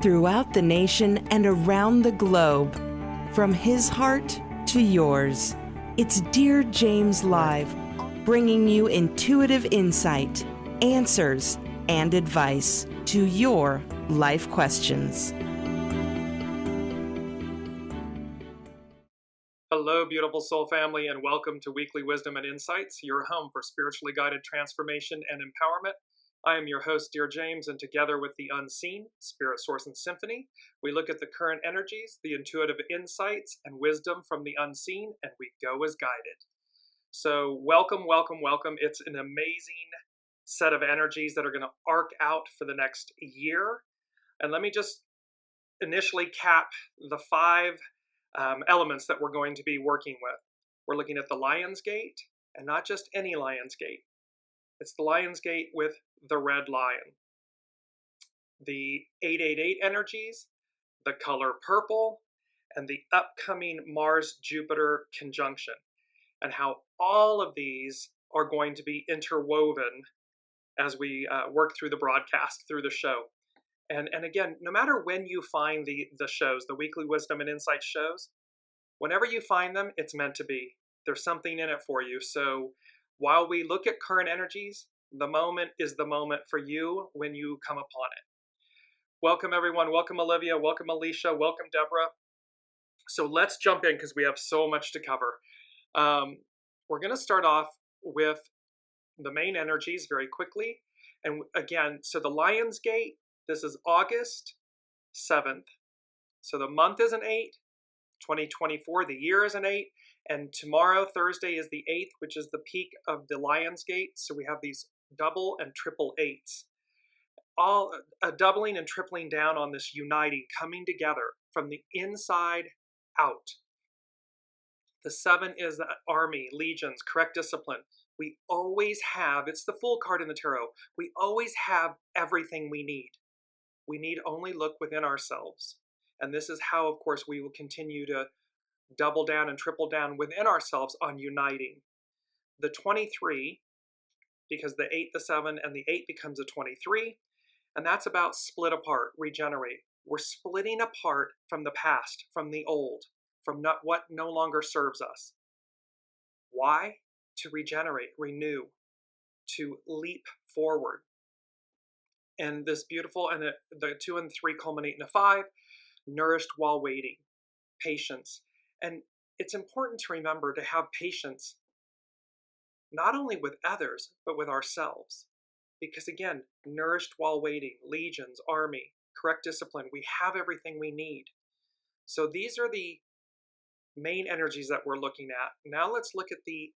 throughout the nation and around the globe. From his heart to yours, it's Dearjames Live, bringing you intuitive insight, answers, and advice to your life questions. Hello, beautiful soul family, and welcome to Weekly Wisdom and Insights, your home for spiritually guided transformation and empowerment. I am your host, Dearjames, and together with the unseen, Spirit, Source, and Symphony, we look at the current energies, the intuitive insights, and wisdom from the unseen, and we go as guided. So welcome, welcome, welcome. It's an amazing set of energies that are going to arc out for the next year. And let me just initially cap the five elements that we're going to be working with. We're looking at the Lion's Gate, and not just any Lion's Gate. It's the Lion's Gate with the red lion. The 888 energies, the color purple, and the upcoming Mars-Jupiter conjunction, and how all of these are going to be interwoven as we work through the broadcast, through the show. And again, no matter when you find the shows, the Weekly Wisdom and Insight shows, whenever you find them, it's meant to be. There's something in it for you. So while we look at current energies, the moment is the moment for you when you come upon it. Welcome, everyone. Welcome, Olivia. Welcome, Alicia. Welcome, Deborah. So let's jump in because we have so much to cover. We're going to start off with the main energies very quickly. And again, so the Lion's Gate, this is August 7th. So the month is an 8, 2024, the year is an 8. And tomorrow, Thursday, is the 8th, which is the peak of the Lion's Gate. So we have these double and triple 8s. All doubling and tripling down on this uniting, coming together from the inside out. The 7 is the army, legions, correct discipline. We always have, it's the Fool card in the tarot, we always have everything we need. We need only look within ourselves. And this is how, of course, we will continue to double down and triple down within ourselves on uniting. The 23, because the 8, the 7, and the 8 becomes a 23, and that's about split apart, regenerate. We're splitting apart from the past, from the old, from what no longer serves us. Why? To regenerate, renew, to leap forward. And this beautiful, and the 2 and 3 culminate in a 5, nourished while waiting, patience. And it's important to remember to have patience, not only with others, but with ourselves. Because again, nourished while waiting, legions, army, correct discipline, we have everything we need. So these are the main energies that we're looking at. Now let's look at the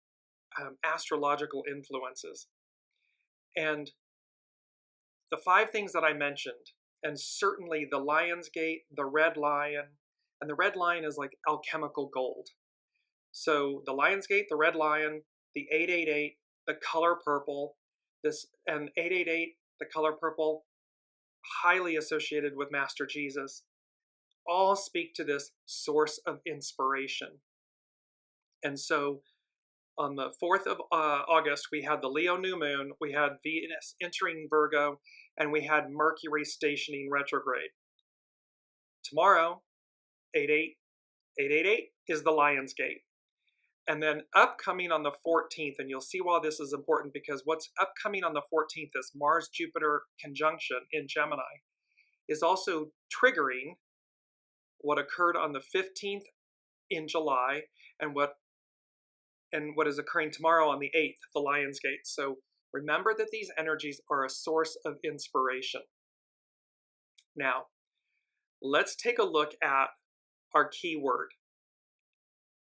astrological influences. And the 5 things that I mentioned, and certainly the Lion's Gate, the red lion, and the red lion is like alchemical gold. So the Lion's Gate, the red lion, the 888, the color purple, and 888, the color purple, highly associated with Master Jesus, all speak to this source of inspiration. And so on the 4th of August, we had the Leo new moon, we had Venus entering Virgo, and we had Mercury stationing retrograde. Tomorrow, 888 is the Lion's Gate. And then upcoming on the 14th, and you'll see why this is important, because what's upcoming on the 14th, this Mars-Jupiter conjunction in Gemini, is also triggering what occurred on the 15th in July and what is occurring tomorrow on the 8th, the Lion's Gate. So remember that these energies are a source of inspiration. Now, let's take a look at our keyword.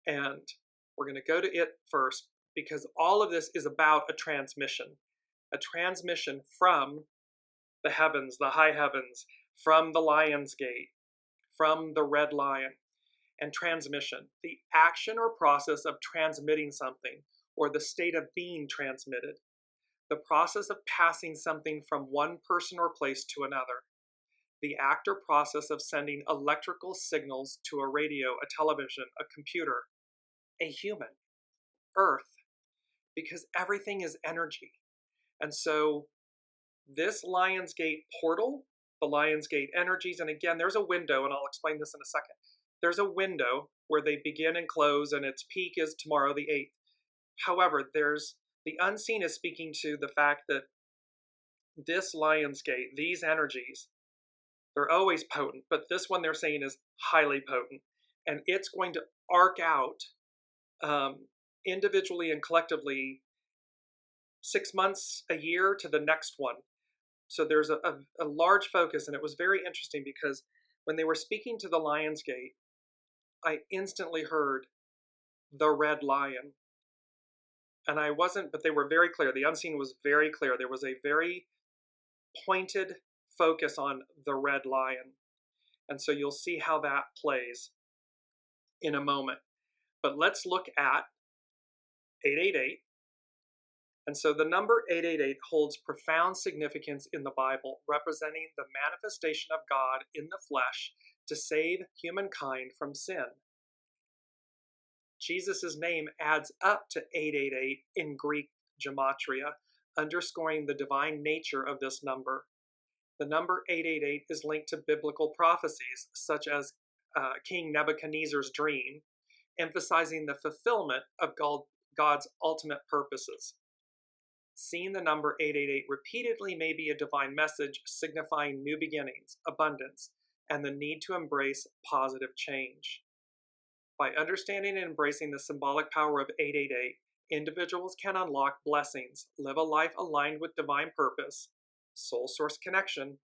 And we're going to go to it first because all of this is about a transmission from the heavens, the high heavens, from the Lion's Gate, from the red lion. And transmission, the action or process of transmitting something, or the state of being transmitted, the process of passing something from one person or place to another, the act or process of sending electrical signals to a radio, a television, a computer, a human, Earth, because everything is energy. And so this Lion's Gate portal the Lionsgate energies. And again, there's a window, and I'll explain this in a second. There's a window where they begin and close, and its peak is tomorrow, the 8th. However, the unseen is speaking to the fact that this Lionsgate, these energies, they're always potent, but this one they're saying is highly potent. And it's going to arc out individually and collectively 6 months, a year to the next one. So there's a large focus, and it was very interesting because when they were speaking to the Lionsgate, I instantly heard the red lion. And I wasn't, but they were very clear. The unseen was very clear. There was a very pointed focus on the red lion. And so you'll see how that plays in a moment. But let's look at 888. And so the number 888 holds profound significance in the Bible, representing the manifestation of God in the flesh to save humankind from sin. Jesus' name adds up to 888 in Greek gematria, underscoring the divine nature of this number. The number 888 is linked to biblical prophecies, such as King Nebuchadnezzar's dream, emphasizing the fulfillment of God's ultimate purposes. Seeing the number 888 repeatedly may be a divine message signifying new beginnings, abundance, and the need to embrace positive change. By understanding and embracing the symbolic power of 888, individuals can unlock blessings, live a life aligned with divine purpose, soul source connection,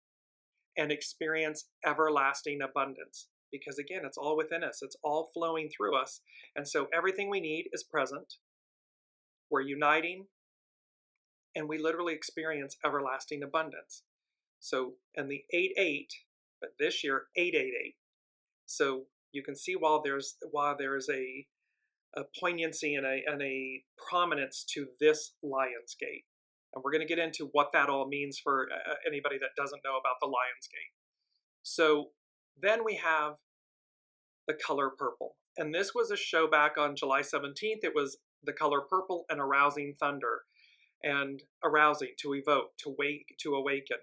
and experience everlasting abundance. Because again, it's all within us. It's all flowing through us. And so everything we need is present. We're uniting, and we literally experience everlasting abundance. So, and the 8-8, but this year 888. So you can see while there's a poignancy and a prominence to this Lionsgate. And we're going to get into what that all means for anybody that doesn't know about the Lionsgate. So then we have the color purple. And this was a show back on July 17th. It was the color purple and arousing thunder. And arousing, to evoke, to awaken.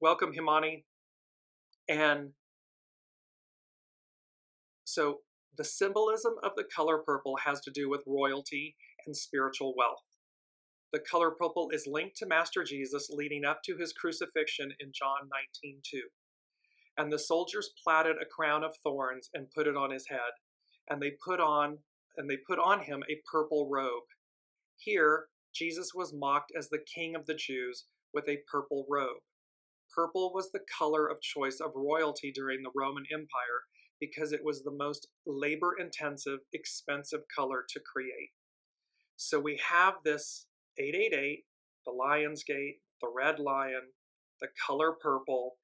Welcome, Himani. And so the symbolism of the color purple has to do with royalty and spiritual wealth. The color purple is linked to Master Jesus leading up to his crucifixion in John 19:2. And the soldiers plaited a crown of thorns and put it on his head, and they put on him a purple robe. Here, Jesus was mocked as the King of the Jews with a purple robe. Purple was the color of choice of royalty during the Roman Empire because it was the most labor-intensive, expensive color to create. So we have this 888, the Lionsgate, the red lion, the color purple,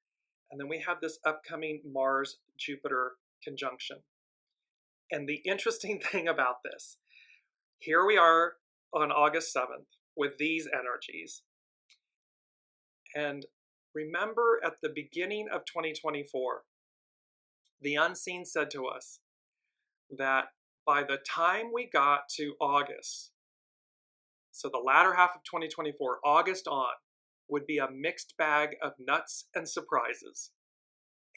and then we have this upcoming Mars-Jupiter conjunction. And the interesting thing about this, here we are on August 7th with these energies. And remember at the beginning of 2024, the unseen said to us that by the time we got to August, so the latter half of 2024, August on, would be a mixed bag of nuts and surprises.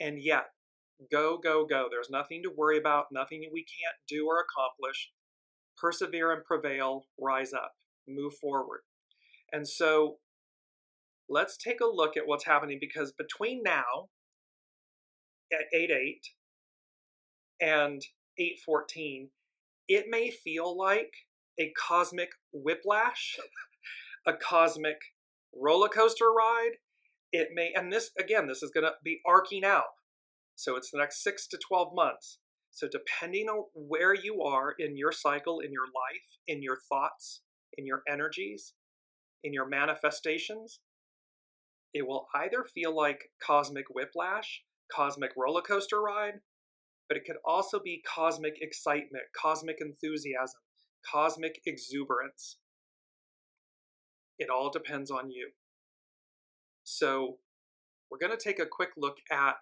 And yet, go, go, go. There's nothing to worry about, nothing we can't do or accomplish. Persevere and prevail, rise up, move forward. And so let's take a look at what's happening, because between now at 8-8 and 8-14, it may feel like a cosmic whiplash, a cosmic roller coaster ride. It may, and this, again, this is going to be arcing out. So it's the next 6 to 12 months. So depending on where you are in your cycle, in your life, in your thoughts, in your energies, in your manifestations, it will either feel like cosmic whiplash, cosmic roller coaster ride, but it could also be cosmic excitement, cosmic enthusiasm, cosmic exuberance. It all depends on you. So we're going to take a quick look at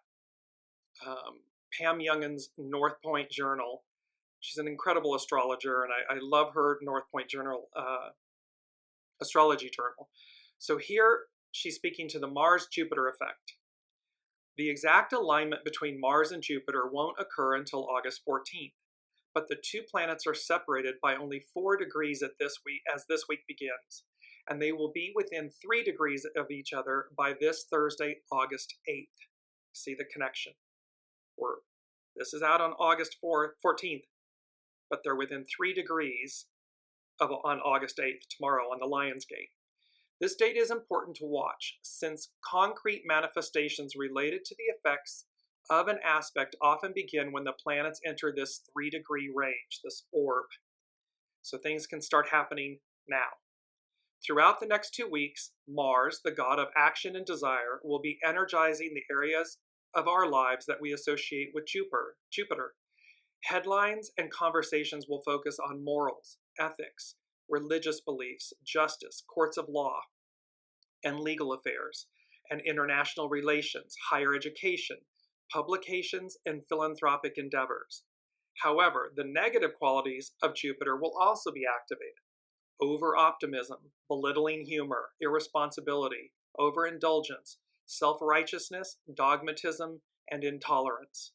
Pam Youngin's North Point Journal. She's an incredible astrologer, and I love her North Point Journal, astrology journal. So here she's speaking to the Mars-Jupiter effect. The exact alignment between Mars and Jupiter won't occur until August 14th, but the two planets are separated by only 4 degrees as this week begins, and they will be within 3 degrees of each other by this Thursday, August 8th. See the connection? This is out on August 14th, but they're within 3 degrees on August 8th, tomorrow, on the Lion's Gate. This date is important to watch, since concrete manifestations related to the effects of an aspect often begin when the planets enter this 3-degree range, this orb. So things can start happening now. Throughout the next 2 weeks, Mars, the god of action and desire, will be energizing the areas of our lives that we associate with Jupiter. Headlines and conversations will focus on morals, ethics, religious beliefs, justice, courts of law, and legal affairs, and international relations, higher education, publications, and philanthropic endeavors. However, the negative qualities of Jupiter will also be activated. Over-optimism, belittling humor, irresponsibility, overindulgence, self-righteousness, dogmatism, and intolerance.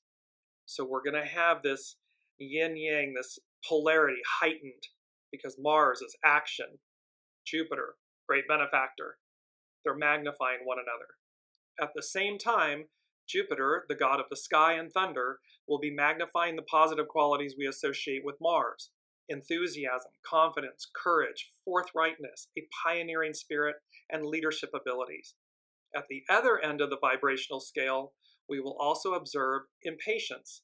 So we're going to have this yin-yang, this polarity heightened, because Mars is action, Jupiter, great benefactor. They're magnifying one another. At the same time, Jupiter, the god of the sky and thunder, will be magnifying the positive qualities we associate with Mars: enthusiasm, confidence, courage, forthrightness, a pioneering spirit, and leadership abilities. At the other end of the vibrational scale, we will also observe impatience,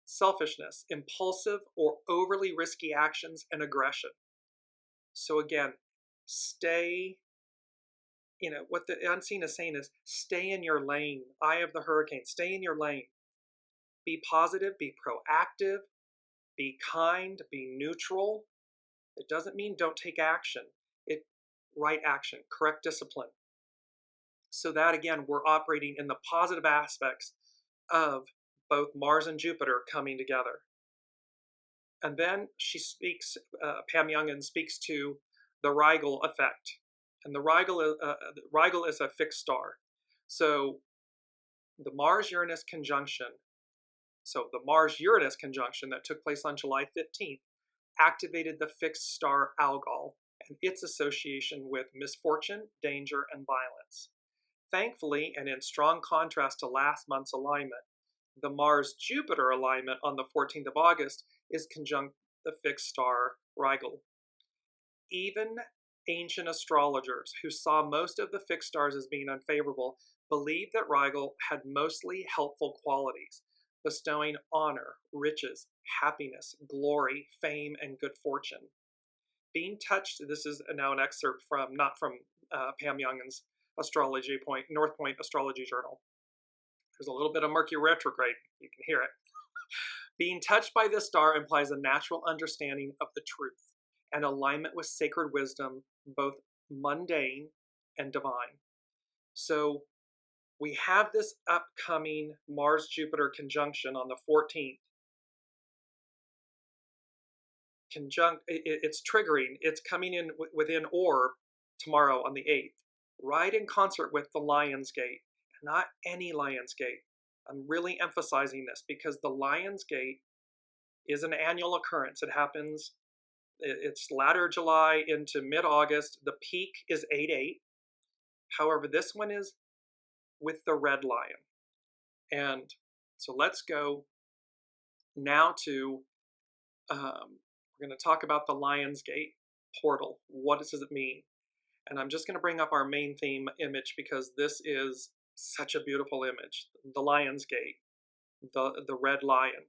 selfishness, impulsive or overly risky actions, and aggression. So again, what the unseen is saying is, stay in your lane. Eye of the hurricane, stay in your lane. Be positive, be proactive, be kind, be neutral. It doesn't mean don't take action. Right action, correct discipline. So that, again, we're operating in the positive aspects of both Mars and Jupiter coming together. And then Pam Youngin speaks to the RIGEL effect. And the RIGEL is a fixed star. So the Mars-Uranus conjunction that took place on July 15th activated the fixed star ALCHEMICAL and its association with misfortune, danger, and violence. Thankfully, and in strong contrast to last month's alignment, the Mars-Jupiter alignment on the 14th of August is conjunct the fixed star RIGEL. Even ancient astrologers who saw most of the fixed stars as being unfavorable believed that RIGEL had mostly helpful qualities, bestowing honor, riches, happiness, glory, fame, and good fortune. Being touched, this is now an excerpt not from Pam Youngin's North Point Astrology Journal. There's a little bit of Mercury retrograde, you can hear it. Being touched by this star implies a natural understanding of the truth and alignment with sacred wisdom, both mundane and divine. So we have this upcoming Mars-Jupiter conjunction on the 14th. It's triggering, it's coming in within orb tomorrow on the 8th, right in concert with the Lion's Gate, not any Lion's Gate. I'm really emphasizing this because the Lion's Gate is an annual occurrence. It happens, it's latter July into mid-August. The peak is 8/8. However, this one is with the red lion. And so let's go now to, we're going to talk about the Lion's Gate portal. What does it mean? And I'm just going to bring up our main theme image because this is such a beautiful image. The Lion's Gate, the red lion.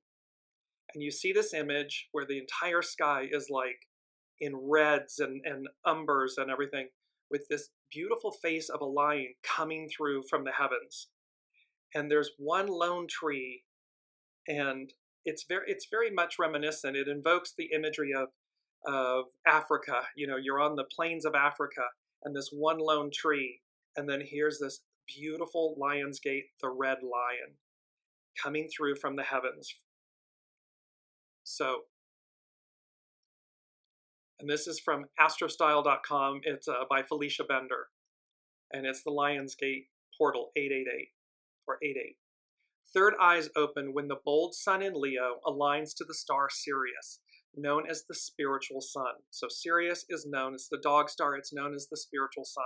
And you see this image where the entire sky is like in reds and umbers and everything, with this beautiful face of a lion coming through from the heavens. And there's one lone tree, and it's very much reminiscent. It invokes the imagery of Africa. You know, you're on the plains of Africa, and this one lone tree, and then here's this beautiful Lion's Gate, the red lion, coming through from the heavens. So, and this is from astrostyle.com. It's by Felicia Bender, and it's the Lion's Gate portal 888. or 8-8. Third eyes open when the bold sun in Leo aligns to the star Sirius, known as the spiritual sun. So Sirius is known as the dog star, it's known as the spiritual sun,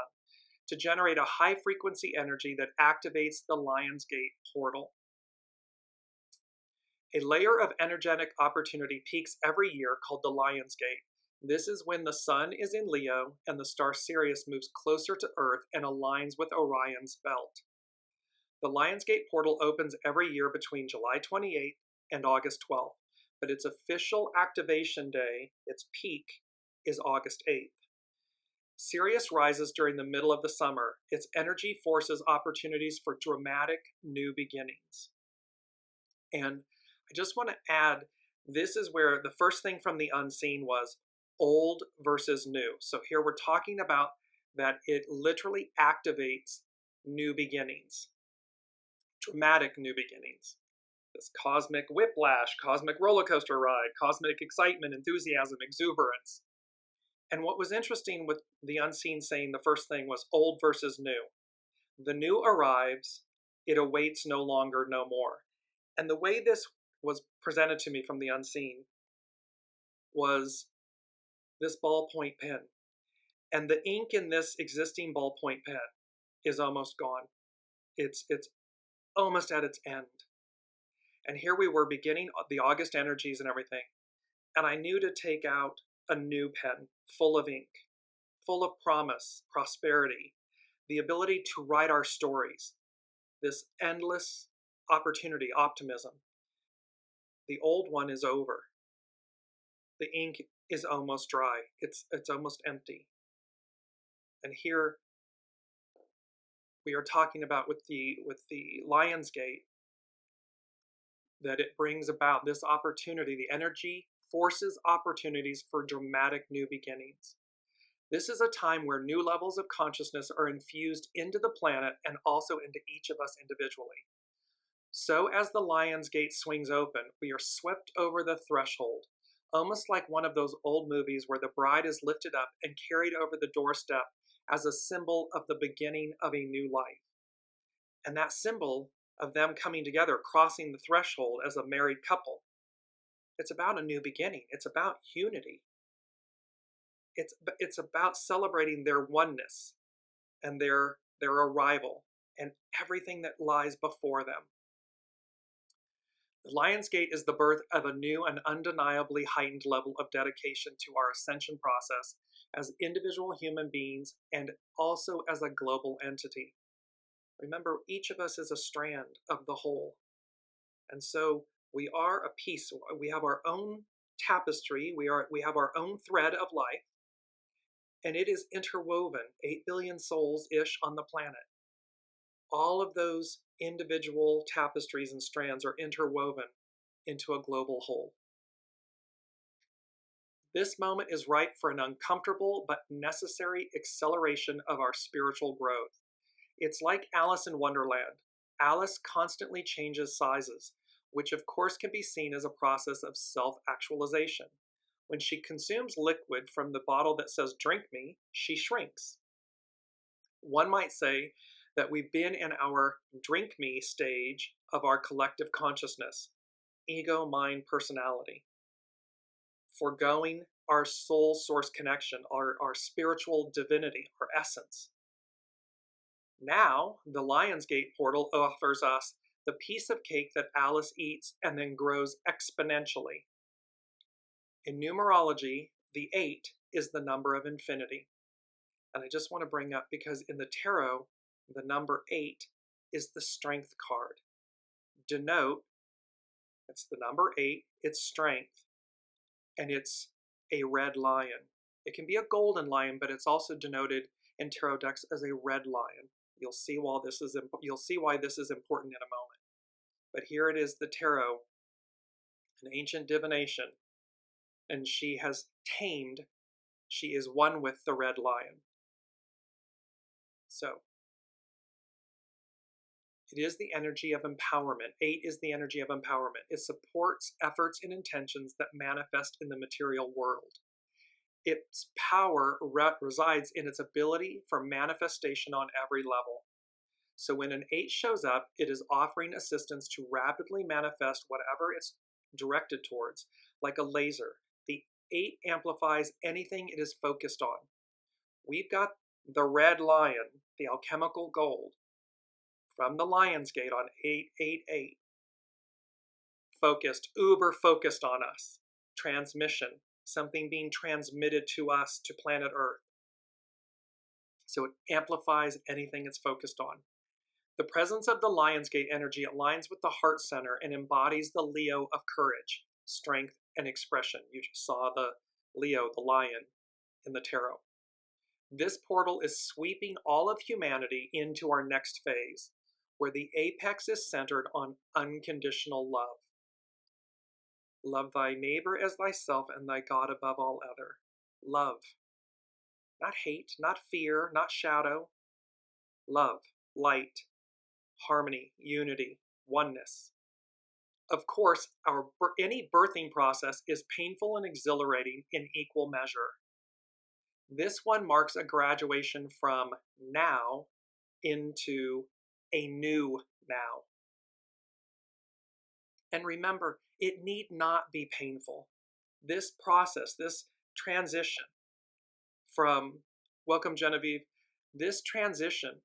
to generate a high frequency energy that activates the Lionsgate portal. A layer of energetic opportunity peaks every year called the Lionsgate. This is when the sun is in Leo and the star Sirius moves closer to Earth and aligns with Orion's belt. The Lionsgate portal opens every year between July 28th and August 12th, but its official activation day, its peak, is August 8th. Sirius rises during the middle of the summer. Its energy forces opportunities for dramatic new beginnings. And I just want to add, this is where the first thing from the unseen was old versus new. So here we're talking about that it literally activates new beginnings, dramatic new beginnings. This cosmic whiplash, cosmic roller coaster ride, cosmic excitement, enthusiasm, exuberance. And what was interesting with the unseen saying the first thing was old versus new. The new arrives, it awaits no longer, no more. And the way this was presented to me from the unseen was this ballpoint pen. And the ink in this existing ballpoint pen is almost gone. It's almost at its end. And here we were beginning the August energies and everything. And I knew to take out a new pen full of ink, full of promise, prosperity, the ability to write our stories, this endless opportunity, optimism. The old one is over. The ink is almost dry. It's almost empty. And here we are talking about with the Lionsgate that it brings about this opportunity. The energy forces opportunities for dramatic new beginnings. This is a time where new levels of consciousness are infused into the planet and also into each of us individually. So as the Lionsgate swings open, we are swept over the threshold, almost like one of those old movies where the bride is lifted up and carried over the doorstep as a symbol of the beginning of a new life. And that symbol of them coming together, crossing the threshold as a married couple, it's about a new beginning. It's about unity. It's about celebrating their oneness and their arrival and everything that lies before them. The Lionsgate is the birth of a new and undeniably heightened level of dedication to our ascension process as individual human beings and also as a global entity. Remember, each of us is a strand of the whole. And so we are a piece. We have our own tapestry. We have our own thread of life. And it is interwoven, 8 billion souls-ish on the planet. All of those individual tapestries and strands are interwoven into a global whole. This moment is ripe for an uncomfortable but necessary acceleration of our spiritual growth. It's like Alice in Wonderland. Alice constantly changes sizes, which of course can be seen as a process of self-actualization. When she consumes liquid from the bottle that says "drink me," she shrinks. One might say that we've been in our drink me stage of our collective consciousness, ego, mind, personality, foregoing our soul source connection, our spiritual divinity, our essence. Now, the Lionsgate portal offers us the piece of cake that Alice eats and then grows exponentially. In numerology, the 8 is the number of infinity. And I just want to bring up, because in the tarot, the number 8 is the strength card. Denote, it's the number 8, it's strength, and it's a red lion. It can be a golden lion, but it's also denoted in tarot decks as a red lion. You'll see why this is important in a moment. But here it is, the tarot, an ancient divination, and she has tamed, she is one with the red lion. So, it is the energy of empowerment. 8 is the energy of empowerment. It supports efforts and intentions that manifest in the material world. Its power resides in its ability for manifestation on every level. So when an 8 shows up, it is offering assistance to rapidly manifest whatever it's directed towards, like a laser. The 8 amplifies anything it is focused on. We've got the red lion, the alchemical gold, from the Lion's Gate on 888. Focused, uber focused on us. Transmission, something being transmitted to us, to planet Earth. So it amplifies anything it's focused on. The presence of the Lion's Gate energy aligns with the heart center and embodies the Leo of courage, strength, and expression. You just saw the Leo, the lion, in the tarot. This portal is sweeping all of humanity into our next phase, where the apex is centered on unconditional love. Love thy neighbor as thyself and thy God above all other. Love. Not hate, not fear, not shadow. Love, light, harmony, unity, oneness. Of course, any birthing process is painful and exhilarating in equal measure. This one marks a graduation from now into a new now. And remember, it need not be painful. This process, this transition from, welcome Genevieve, this transition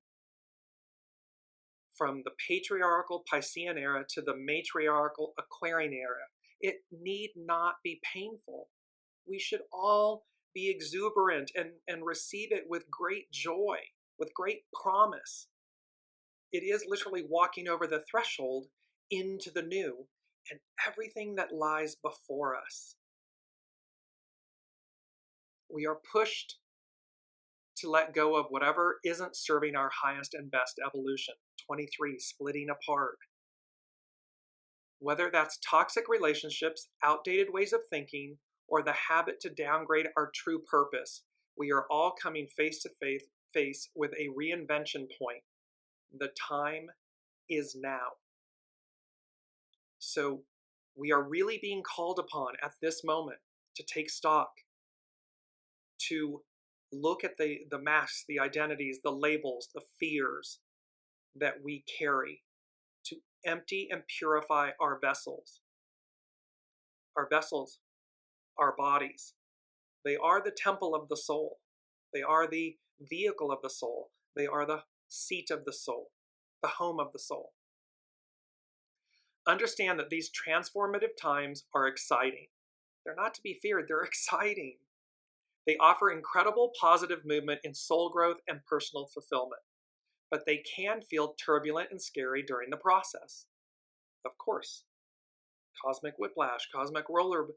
from the patriarchal Piscean era to the matriarchal Aquarian era, it need not be painful. We should all be exuberant and receive it with great joy, with great promise. It is literally walking over the threshold into the new and everything that lies before us. We are pushed to let go of whatever isn't serving our highest and best evolution. 23, splitting apart. Whether that's toxic relationships, outdated ways of thinking, or the habit to downgrade our true purpose, we are all coming face to face with a reinvention point. The time is now. So we are really being called upon at this moment to take stock, to look at the masks, the identities, the labels, the fears that we carry, to empty and purify our vessels. Our vessels, our bodies. They are the temple of the soul. They are the vehicle of the soul. They are the seat of the soul, the home of the soul. Understand that these transformative times are exciting. They're not to be feared, they're exciting. They offer incredible positive movement in soul growth and personal fulfillment, but they can feel turbulent and scary during the process. Of course, cosmic whiplash, cosmic roller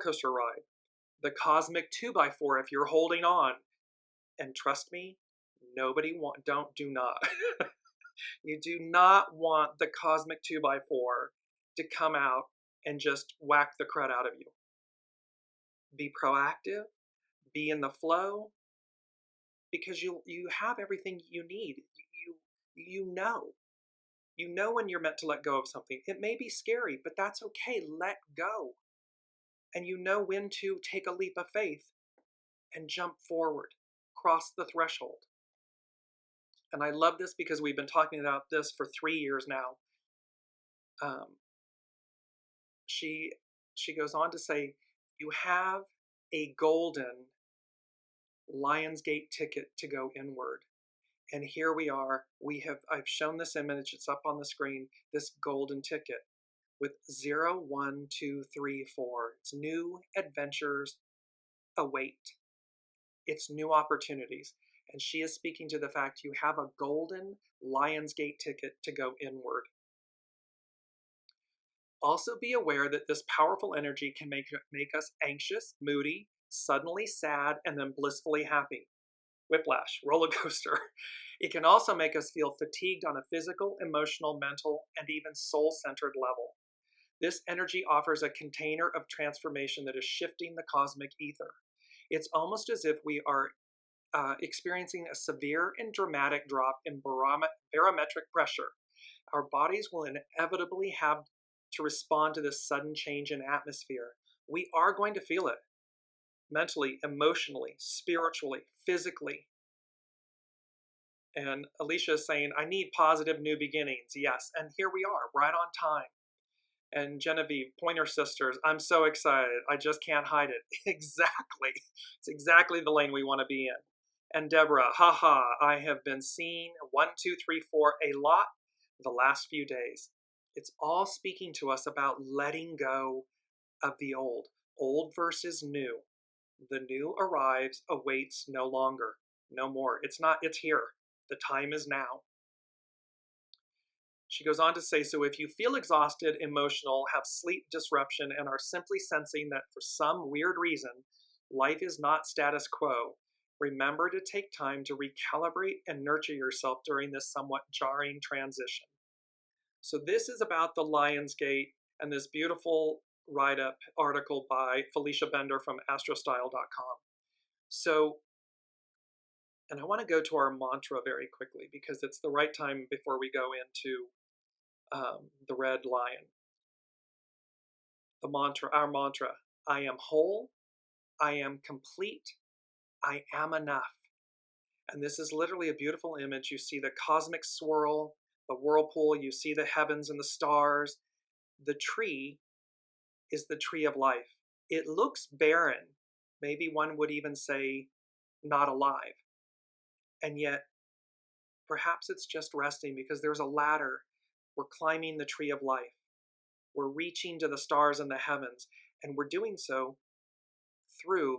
coaster ride, the cosmic 2x4 if you're holding on. And trust me, do not. You do not want the cosmic 2x4 to come out and just whack the crud out of you. Be proactive, be in the flow, because you have everything you need. You know when you're meant to let go of something. It may be scary, but that's okay. Let go. And you know when to take a leap of faith and jump forward, cross the threshold. And I love this because we've been talking about this for 3 years now. She goes on to say, you have a golden Lion's Gate ticket to go inward. And here we are. I've shown this image. It's up on the screen. This golden ticket with 0, 1, 2, 3, 4. It's new adventures await. It's new opportunities. And she is speaking to the fact you have a golden Lion's Gate ticket to go inward. Also be aware that this powerful energy can make us anxious, moody, suddenly sad, and then blissfully happy. Whiplash, roller coaster. It can also make us feel fatigued on a physical, emotional, mental, and even soul-centered level. This energy offers a container of transformation that is shifting the cosmic ether. It's almost as if we are experiencing a severe and dramatic drop in barometric pressure. Our bodies will inevitably have to respond to this sudden change in atmosphere. We are going to feel it. Mentally, emotionally, spiritually, physically. And Alicia is saying, I need positive new beginnings. Yes, and here we are, right on time. And Genevieve, Pointer Sisters, I'm so excited. I just can't hide it. Exactly. It's exactly the lane we want to be in. And Deborah, haha, I have been seeing 1, 2, 3, 4 a lot the last few days. It's all speaking to us about letting go of the old versus new. The new arrives, awaits no longer, no more. It's not, it's here. The time is now. She goes on to say, so if you feel exhausted, emotional, have sleep disruption, and are simply sensing that for some weird reason, life is not status quo, remember to take time to recalibrate and nurture yourself during this somewhat jarring transition. So this is about the Lion's Gate and this beautiful write-up article by Felicia Bender from astrostyle.com. So, and I want to go to our mantra very quickly because it's the right time before we go into the red lion. The mantra, our mantra, I am whole, I am complete, I am enough. And this is literally a beautiful image. You see the cosmic swirl, the whirlpool, you see the heavens and the stars. The tree is the tree of life. It looks barren. Maybe one would even say not alive. And yet, perhaps it's just resting because there's a ladder. We're climbing the tree of life. We're reaching to the stars and the heavens, and we're doing so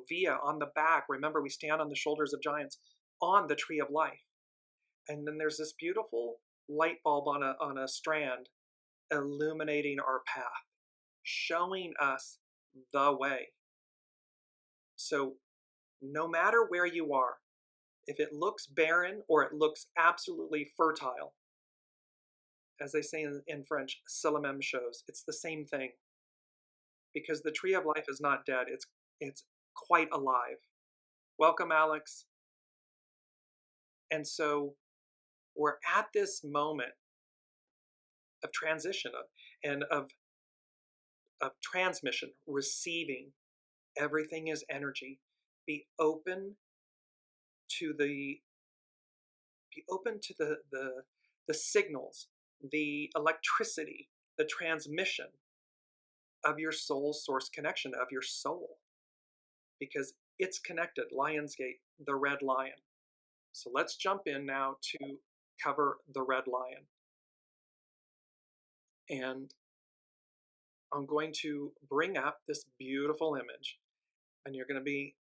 via, on the back. Remember, we stand on the shoulders of giants on the tree of life. And then there's this beautiful light bulb on a strand illuminating our path, showing us the way. So no matter where you are, if it looks barren or it looks absolutely fertile, as they say in French, c'est la même chose. It's the same thing. Because the tree of life is not dead. It's quite alive. Welcome, Alex. And so we're at this moment of transition and of transmission, receiving. Everything is energy. Be open to the signals, the electricity, the transmission of your soul's source connection, of your soul, because it's connected. Lionsgate, the red lion. So let's jump in now to cover the red lion. And I'm going to bring up this beautiful image, and you're going to be,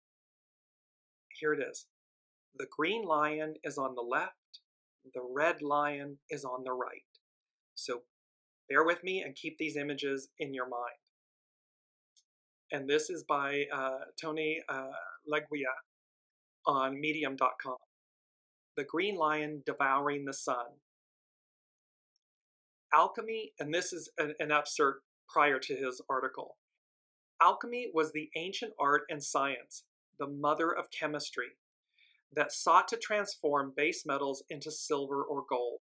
here it is. The green lion is on the left, the red lion is on the right. So bear with me and keep these images in your mind. And this is by Tony Leguia on medium.com. The green lion devouring the sun. Alchemy, and this is an excerpt prior to his article. Alchemy was the ancient art and science, the mother of chemistry, that sought to transform base metals into silver or gold.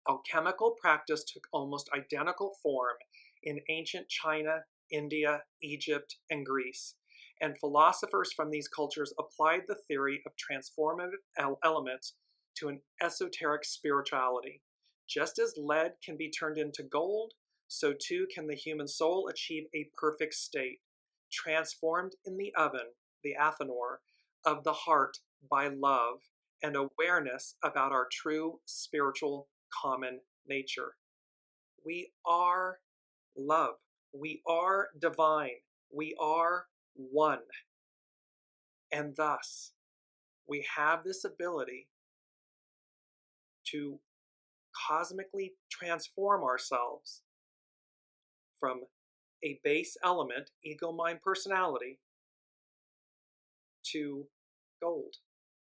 Alchemical practice took almost identical form in ancient China, India, Egypt, and Greece, and philosophers from these cultures applied the theory of transformative elements to an esoteric spirituality. Just as lead can be turned into gold, so too can the human soul achieve a perfect state, transformed in the oven, the athanor, of the heart by love and awareness about our true spiritual common nature. We are love. We are divine. We are one. And thus, we have this ability to cosmically transform ourselves from a base element, ego, mind, personality, to gold,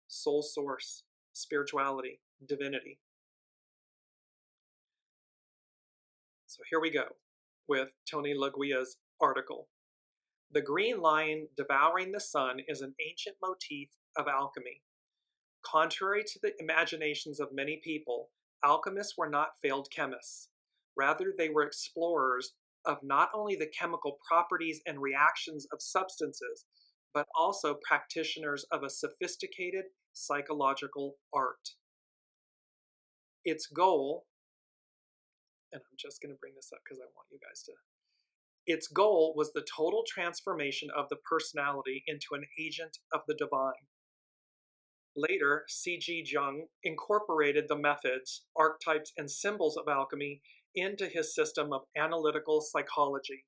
soul source, spirituality, divinity. So here we go with Tony Leguia's article. The green lion devouring the sun is an ancient motif of alchemy. Contrary to the imaginations of many people, alchemists were not failed chemists. Rather, they were explorers of not only the chemical properties and reactions of substances, but also practitioners of a sophisticated psychological art. its goal, and I'm just going to bring this up because I want you guys to, its goal was the total transformation of the personality into an agent of the divine. Later, C.G. Jung incorporated the methods, archetypes, and symbols of alchemy into his system of analytical psychology.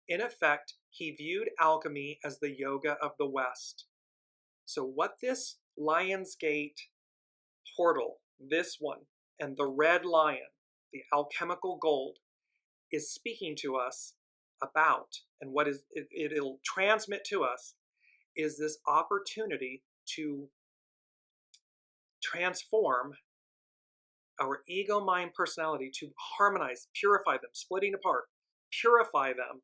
In effect, he viewed alchemy as the yoga of the West. So what this Lion's Gate portal, this one, and the red lion, the alchemical gold, is speaking to us about, and what is it'll transmit to us, is this opportunity to transform our ego, mind, personality, to harmonize, purify them, splitting apart, purify them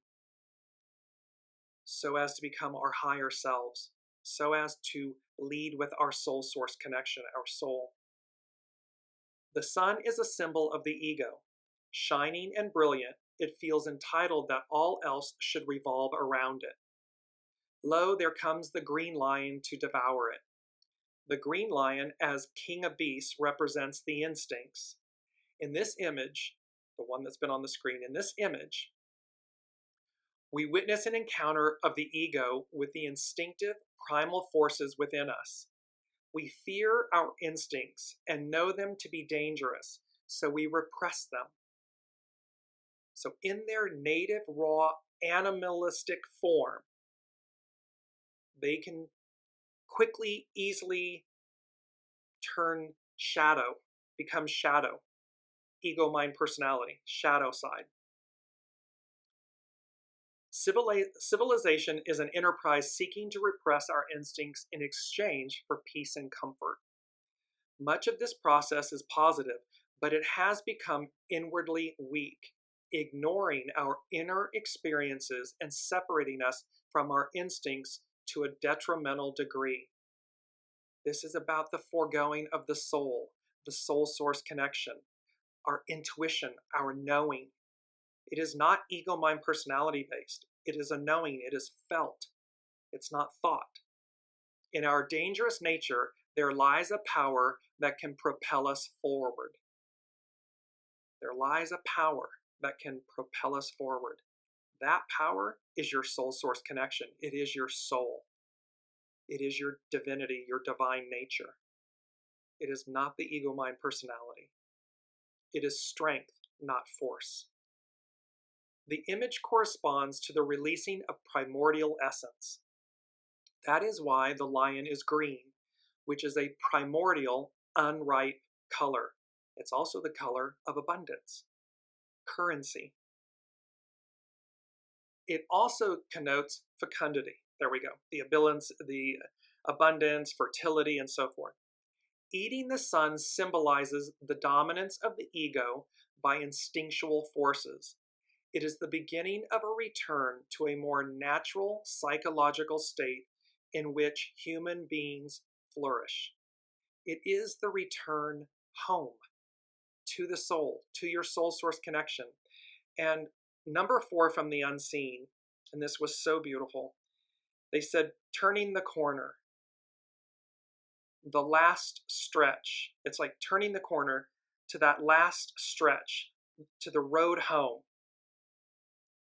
so as to become our higher selves, so as to lead with our soul source connection, our soul. The sun is a symbol of the ego. Shining and brilliant, it feels entitled that all else should revolve around it. Lo, there comes the green lion to devour it. The green lion, as king of beasts, represents the instincts. In this image, the one that's been on the screen, in this image, we witness an encounter of the ego with the instinctive primal forces within us. We fear our instincts and know them to be dangerous, so we repress them. So in their native, raw, animalistic form, they can quickly, easily turn shadow, become shadow, ego, mind, personality, shadow side. Civilization is an enterprise seeking to repress our instincts in exchange for peace and comfort. Much of this process is positive, but it has become inwardly weak, ignoring our inner experiences and separating us from our instincts to a detrimental degree. This is about the foregoing of the soul source connection, our intuition, our knowing. It is not ego, mind, personality based. It is a knowing. It is felt. It's not thought. In our dangerous nature, there lies a power that can propel us forward. There lies a power that can propel us forward. That power is your soul source connection. It is your soul. It is your divinity, your divine nature. It is not the ego, mind, personality. It is strength, not force. The image corresponds to the releasing of primordial essence. That is why the lion is green, which is a primordial, unripe color. It's also the color of abundance, currency. It also connotes fecundity. There we go. The abundance, fertility, and so forth. Eating the sun symbolizes the dominance of the ego by instinctual forces. It is the beginning of a return to a more natural psychological state in which human beings flourish. It is the return home to the soul, to your soul source connection. And number 4 from the unseen, and this was so beautiful. They said, turning the corner, the last stretch. It's like turning the corner to that last stretch, to the road home.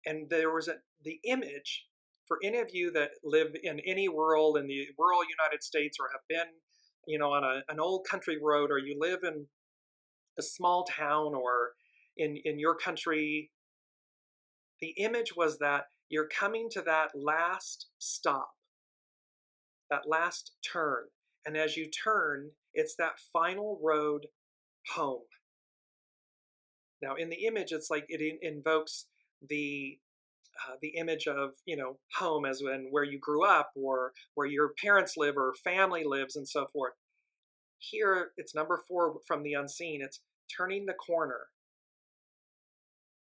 And there was the image, for any of you that live in any rural, in the rural United States, or have been, on an old country road, or you live in a small town, or in your country, the image was that you're coming to that last stop, that last turn. And as you turn, it's that final road home. Now, in the image, it's like it invokes the image of, home as in where you grew up, or where your parents live, or family lives, and so forth. Here, it's number 4 from the unseen. It's turning the corner.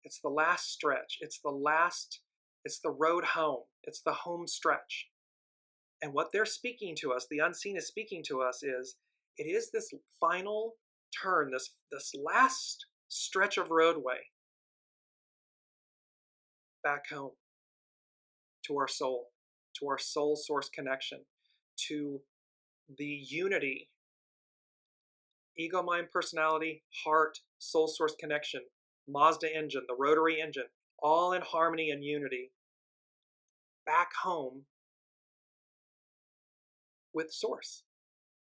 It's the last stretch. It's the road home. It's the home stretch. And what they're speaking to us, the unseen is speaking to us, is it is this final turn, this last stretch of roadway back home to our soul source connection, to the unity ego, mind, personality, heart, soul source connection, Mazda engine, the rotary engine, all in harmony and unity, back home with source,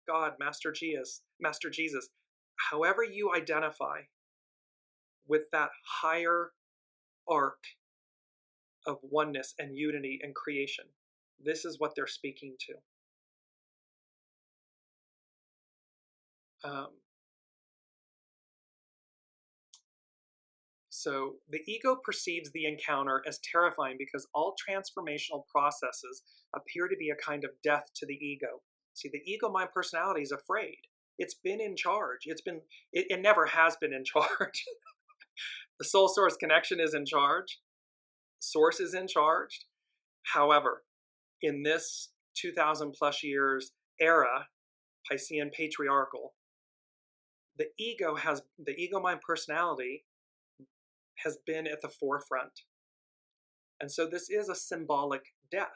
God, Master Jesus, however you identify with that higher arc of oneness and unity and creation. This is what they're speaking to. So the ego perceives the encounter as terrifying because all transformational processes appear to be a kind of death to the ego. See, the ego mind personality is afraid. It's been in charge. It never has been in charge. The soul source connection is in charge. Source is in charge. However, in this 2000 plus years era, Piscean patriarchal, the ego mind personality has been at the forefront. And so this is a symbolic death.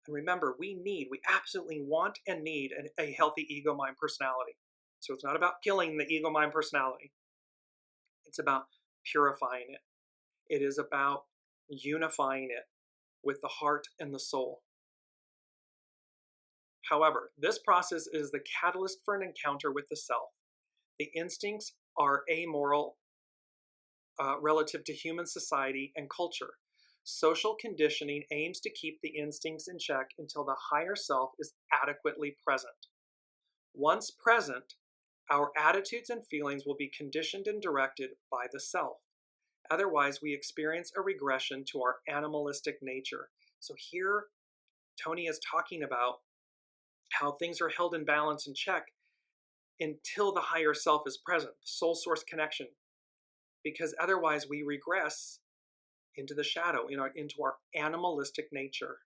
And remember, we absolutely want and need a healthy ego mind personality. So it's not about killing the ego mind personality. It's about purifying it. It is about unifying it with the heart and the soul. However, this process is the catalyst for an encounter with the self. The instincts are amoral relative to human society and culture. Social conditioning aims to keep the instincts in check until the higher self is adequately present. Once present, our attitudes and feelings will be conditioned and directed by the self. Otherwise, we experience a regression to our animalistic nature. So here, Tony is talking about how things are held in balance and check until the higher self is present, the soul source connection. Because otherwise we regress into the shadow, into our animalistic nature.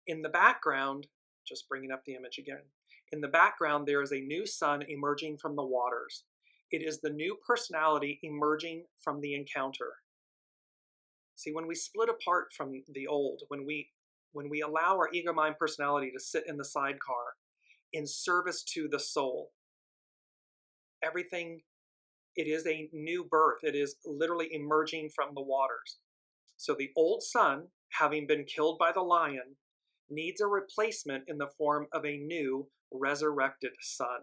In the background, just bringing up the image again, in the background there is a new sun emerging from the waters. It is the new personality emerging from the encounter. See, when we split apart from the old, when we allow our ego mind personality to sit in the sidecar in service to the soul, everything, it is a new birth. It is literally emerging from the waters. So the old sun, having been killed by the lion, needs a replacement in the form of a new resurrected sun.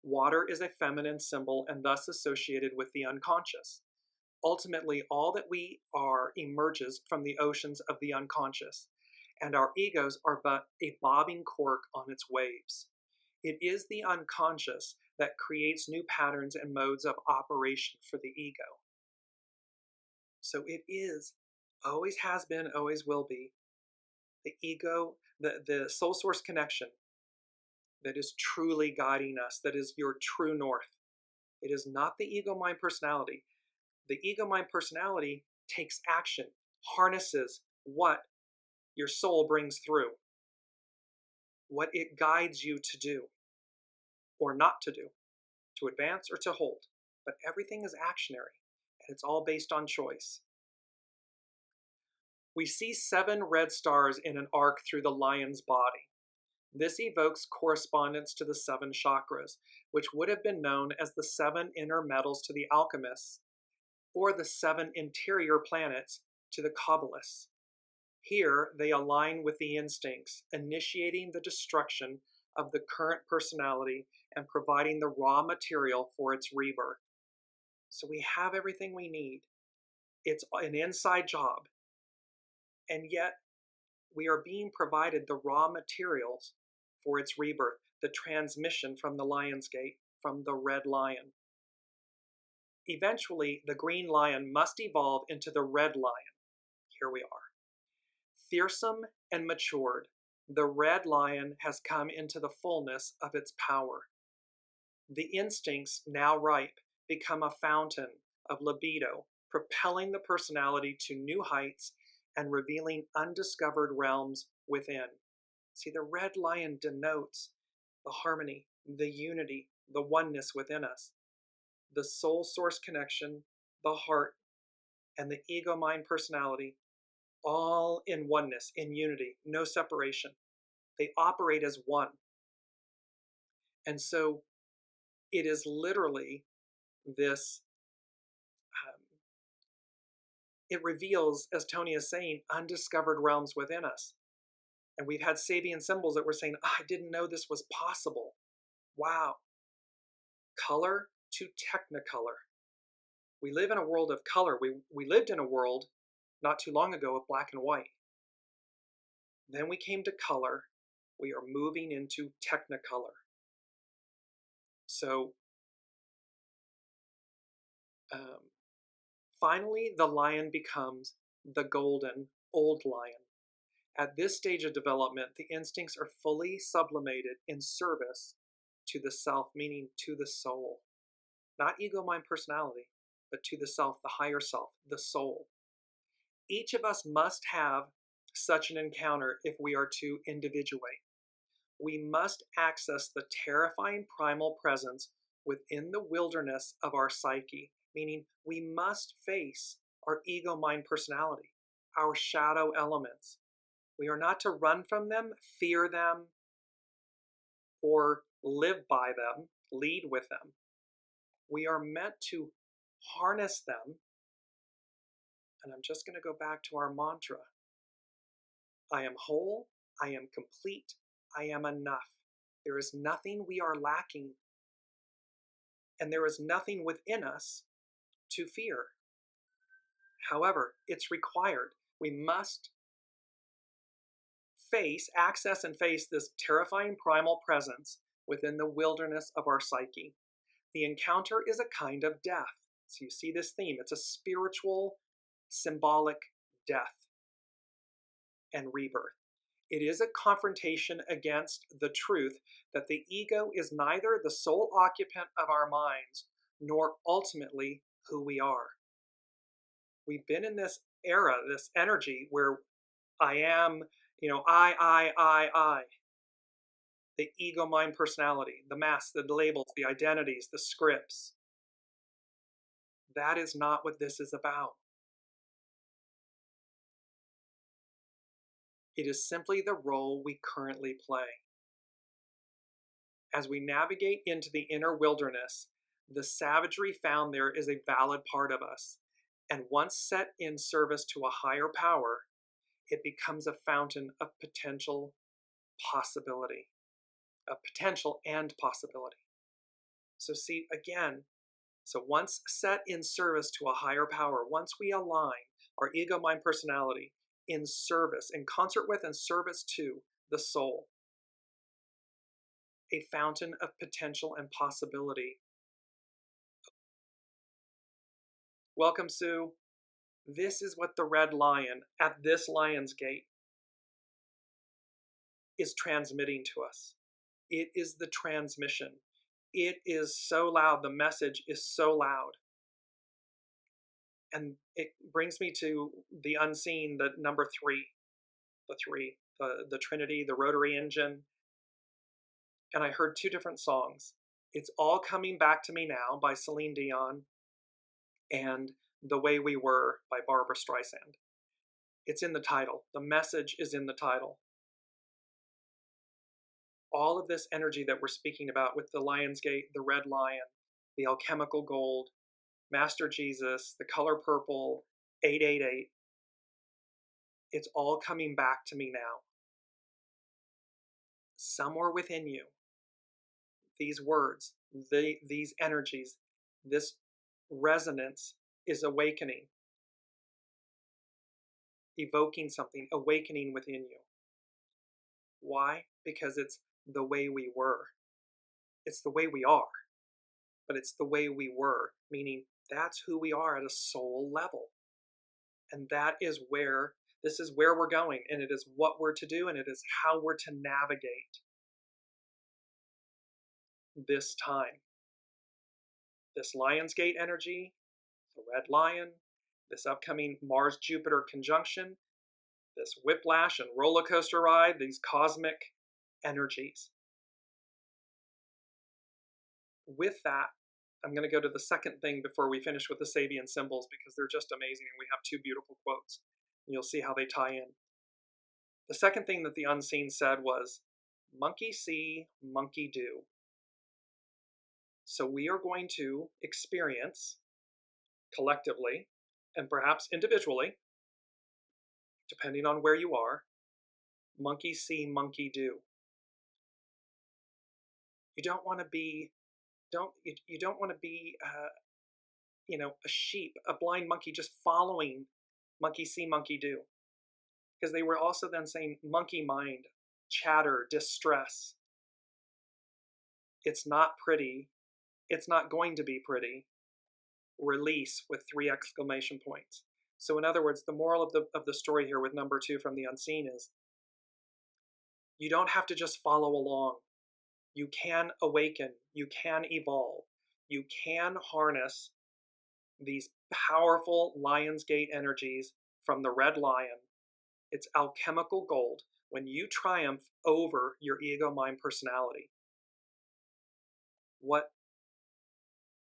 Water is a feminine symbol and thus associated with the unconscious. Ultimately, all that we are emerges from the oceans of the unconscious, and our egos are but a bobbing cork on its waves. It is the unconscious that creates new patterns and modes of operation for the ego. So it is, always has been, always will be, the ego, the soul source connection that is truly guiding us, that is your true north. It is not the ego mind personality. The ego mind personality takes action, harnesses what your soul brings through, what it guides you to do or not to do, to advance or to hold. But everything is actionary, and it's all based on choice. We see 7 red stars in an arc through the lion's body. This evokes correspondence to the 7 chakras, which would have been known as the 7 inner metals to the alchemists, or the 7 interior planets to the Kabbalists. Here, they align with the instincts, initiating the destruction of the current personality and providing the raw material for its rebirth. So we have everything we need. It's an inside job. And yet, we are being provided the raw materials for its rebirth, the transmission from the lion's gate, from the red lion. Eventually, the green lion must evolve into the red lion. Here we are. Fearsome and matured, the red lion has come into the fullness of its power. The instincts, now ripe, become a fountain of libido, propelling the personality to new heights and revealing undiscovered realms within. See, the red lion denotes the harmony, the unity, the oneness within us. The soul source connection, the heart, and the ego mind personality, all in oneness, in unity, no separation. They operate as one. And so it is literally this, it reveals, as Tony is saying, undiscovered realms within us. And we've had Sabian symbols that were saying, oh, I didn't know this was possible. Wow. Color to technicolor. We live in a world of color. We lived in a world not too long ago of black and white. Then we came to color. We are moving into technicolor. So finally, the lion becomes the golden old lion. At this stage of development, the instincts are fully sublimated in service to the self, meaning to the soul. Not ego, mind, personality, but to the self, the higher self, the soul. Each of us must have such an encounter if we are to individuate. We must access the terrifying primal presence within the wilderness of our psyche, meaning we must face our ego, mind, personality, our shadow elements. We are not to run from them, fear them, or live by them, lead with them. We are meant to harness them. And I'm just going to go back to our mantra. I am whole, I am complete, I am enough. There is nothing we are lacking, and there is nothing within us to fear. However, it's required. We must access and face this terrifying primal presence within the wilderness of our psyche. The encounter is a kind of death. So you see this theme. It's a spiritual, symbolic death and rebirth. It is a confrontation against the truth that the ego is neither the sole occupant of our minds nor ultimately who we are. We've been in this era, this energy where I am, I. The ego, mind, personality, the masks, the labels, the identities, the scripts. That is not what this is about. It is simply the role we currently play. As we navigate into the inner wilderness, the savagery found there is a valid part of us. And once set in service to a higher power, it becomes a fountain of potential possibility. Of potential and possibility. So see, again, so once set in service to a higher power, once we align our ego, mind, personality in service, in concert with and service to the soul, a fountain of potential and possibility. Welcome, Sue. This is what the red lion at this lion's gate is transmitting to us. It is the transmission. It is so loud. The message is so loud. And it brings me to the unseen, the number three, the Trinity, the rotary engine. And I heard two different songs. It's All Coming Back to Me Now by Celine Dion and The Way We Were by Barbara Streisand. It's in the title. The message is in the title. All of this energy that we're speaking about with the Lion's Gate, the red lion, the alchemical gold, Master Jesus, the color purple, 888. It's all coming back to me now. Somewhere within you, these words, these energies, this resonance is awakening, evoking something, awakening within you. Why? Because it's the way we were. It's the way we are, but it's the way we were, meaning that's who we are at a soul level. And this is where we're going, and it is what we're to do, and it is how we're to navigate this time. This Lion's Gate energy, the red lion, this upcoming Mars-Jupiter conjunction, this whiplash and roller coaster ride, these cosmic energies. With that, I'm going to go to the second thing before we finish with the Sabian symbols, because they're just amazing, and we have two beautiful quotes. And you'll see how they tie in. The second thing that the unseen said was, monkey see, monkey do. So we are going to experience collectively and perhaps individually, depending on where you are, monkey see, monkey do. You don't want to be, you don't want to be, a sheep, a blind monkey just following monkey see, monkey do. Because they were also then saying monkey mind, chatter, distress. It's not pretty. It's not going to be pretty. Release with 3 exclamation points. So in other words, the moral of the story here with number 2 from the unseen is you don't have to just follow along. You can awaken. You can evolve. You can harness these powerful Lion's Gate energies from the red lion. It's alchemical gold when you triumph over your ego, mind, personality. What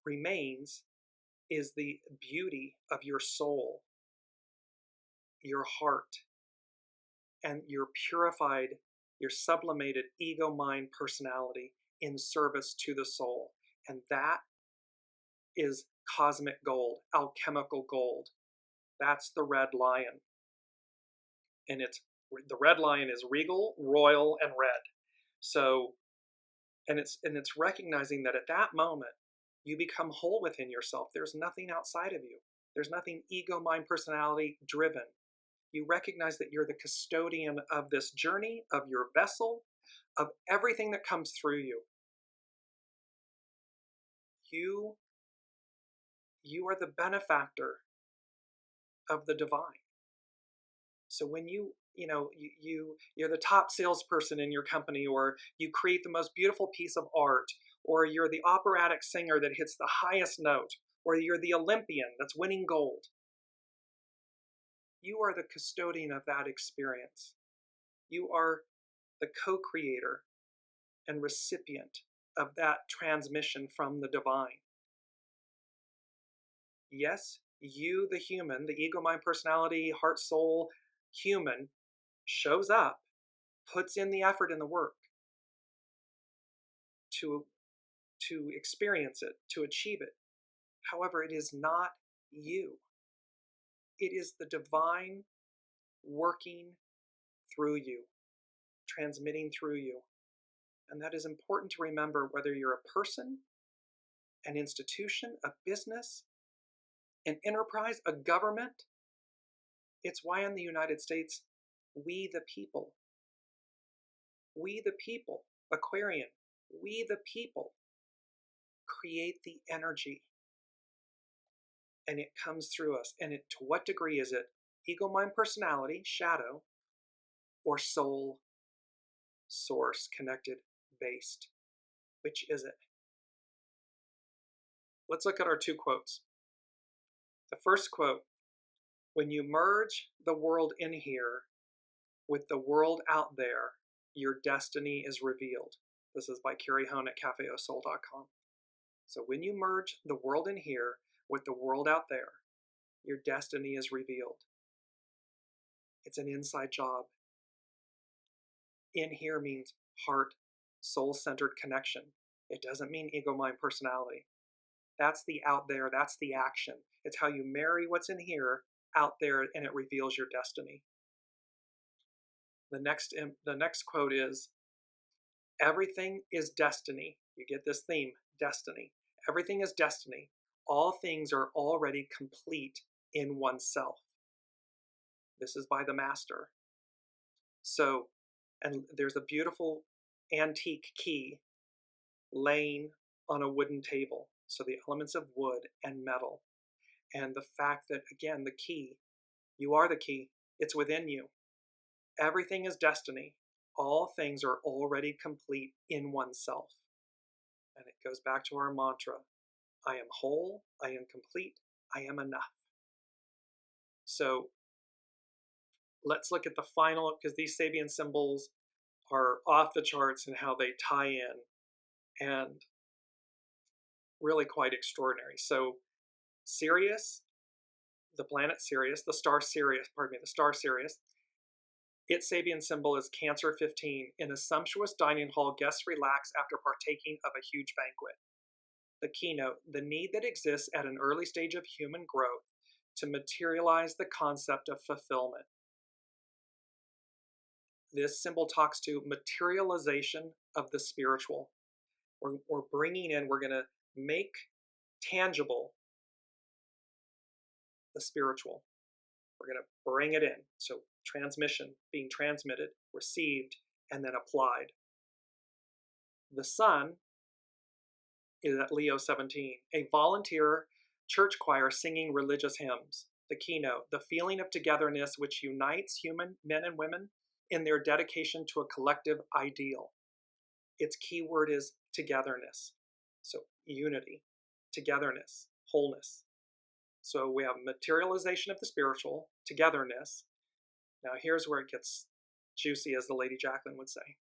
remains is the beauty of your soul, your heart, and your purified, your sublimated ego, mind, personality in service to the soul. And that is cosmic gold, alchemical gold. That's the red lion. And the red lion is regal, royal, and red. So, and it's recognizing that at that moment, you become whole within yourself. There's nothing outside of you. There's nothing ego, mind, personality driven. You recognize that you're the custodian of this journey, of your vessel, of everything that comes through you. You are the benefactor of the divine. So when you're the top salesperson in your company, or you create the most beautiful piece of art, or you're the operatic singer that hits the highest note, or you're the Olympian that's winning gold, you are the custodian of that experience. You are the co-creator and recipient of that transmission from the divine. Yes, you, the human, the ego, mind, personality, heart, soul, human, shows up, puts in the effort and the work to experience it, to achieve it. However, it is not you. It is the divine working through you, transmitting through you. And that is important to remember, whether you're a person, an institution, a business, an enterprise, a government. It's why in the United States, we the people, Aquarian, we the people create the energy, and it comes through us. And to what degree is it ego, mind, personality, shadow, or soul, source, connected, based? Which is it? Let's look at our 2 quotes. The first quote: when you merge the world in here with the world out there, your destiny is revealed. This is by Carrie Hone at cafeausoul.com. So when you merge the world in here with the world out there, your destiny is revealed. It's an inside job. In here means heart, soul-centered connection. It doesn't mean ego, mind, personality. That's the out there, that's the action. It's how you marry what's in here out there, and it reveals your destiny. The next quote is, everything is destiny. You get this theme, destiny. Everything is destiny. All things are already complete in oneself. This is by the master. So, and there's a beautiful antique key laying on a wooden table. So the elements of wood and metal. And the fact that, again, the key, you are the key. It's within you. Everything is destiny. All things are already complete in oneself. And it goes back to our mantra. I am whole, I am complete, I am enough. So let's look at the final, because these Sabian symbols are off the charts in how they tie in, and really quite extraordinary. So Sirius, the planet Sirius, the star Sirius, its Sabian symbol is Cancer 15. In a sumptuous dining hall, guests relax after partaking of a huge banquet. The keynote, the need that exists at an early stage of human growth to materialize the concept of fulfillment. This symbol talks to materialization of the spiritual. We're bringing in, we're going to make tangible the spiritual. We're going to bring it in. So transmission, being transmitted, received, and then applied. The sun is at Leo 17, a volunteer church choir singing religious hymns. The keynote, the feeling of togetherness which unites human men and women in their dedication to a collective ideal. Its key word is togetherness. So unity, togetherness, wholeness. So we have materialization of the spiritual, togetherness. Now here's where it gets juicy, as the Lady Jacqueline would say.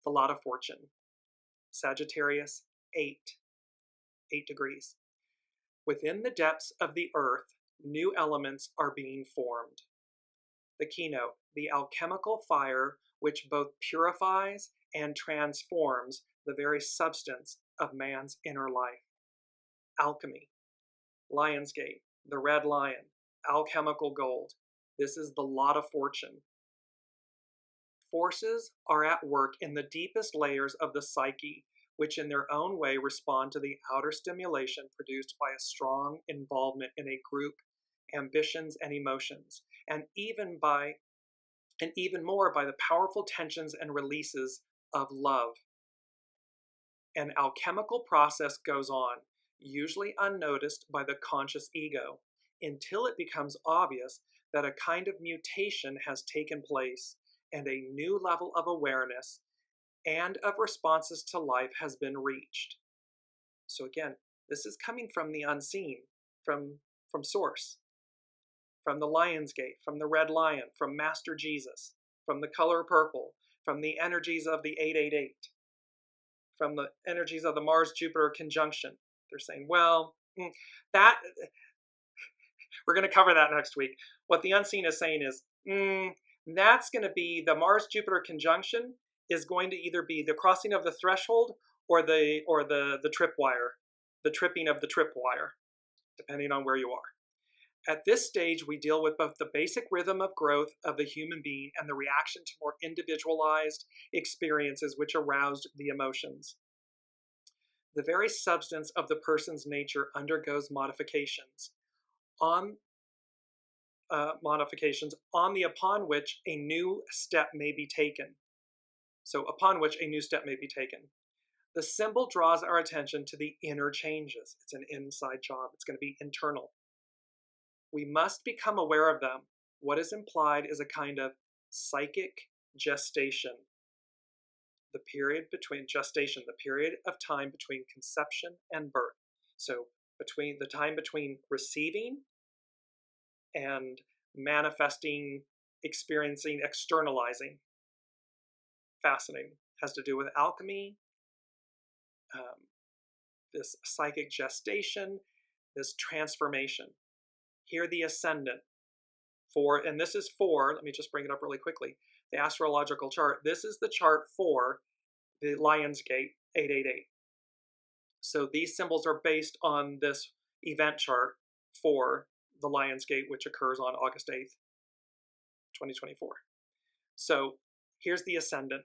The lot of fortune. Sagittarius, 8 degrees. Within the depths of the earth, new elements are being formed. The keynote, the alchemical fire which both purifies and transforms the very substance of man's inner life. Alchemy, Lionsgate, the red lion, alchemical gold. This is the lot of fortune. Forces are at work in the deepest layers of the psyche, which in their own way respond to the outer stimulation produced by a strong involvement in a group, ambitions and emotions, and even more by the powerful tensions and releases of love. An alchemical process goes on, usually unnoticed by the conscious ego, until it becomes obvious that a kind of mutation has taken place and a new level of awareness and of responses to life has been reached. So again, this is coming from the unseen, from source, from the Lionsgate, from the red lion, from Master Jesus, from the color purple, from the energies of the 888, from the energies of the Mars-Jupiter conjunction. They're saying, well, that we're going to cover that next week. What the unseen is saying is, that's going to be the Mars-Jupiter conjunction is going to either be the crossing of the threshold or the tripwire, the tripping of the tripwire, depending on where you are. At this stage, we deal with both the basic rhythm of growth of the human being and the reaction to more individualized experiences which aroused the emotions. The very substance of the person's nature undergoes modifications on upon which a new step may be taken. So upon which a new step may be taken. The symbol draws our attention to the inner changes. It's an inside job. It's going to be internal. We must become aware of them. What is implied is a kind of psychic gestation. The period between gestation, the period of time between conception and birth. So between the time between receiving and manifesting, experiencing, externalizing. Fascinating. Has to do with alchemy, this psychic gestation, this transformation. Here the ascendant, and this is for, let me just bring it up really quickly, the astrological chart. This is the chart for the Lionsgate 888. So these symbols are based on this event chart for the Lionsgate, which occurs on August 8th, 2024. So here's the ascendant.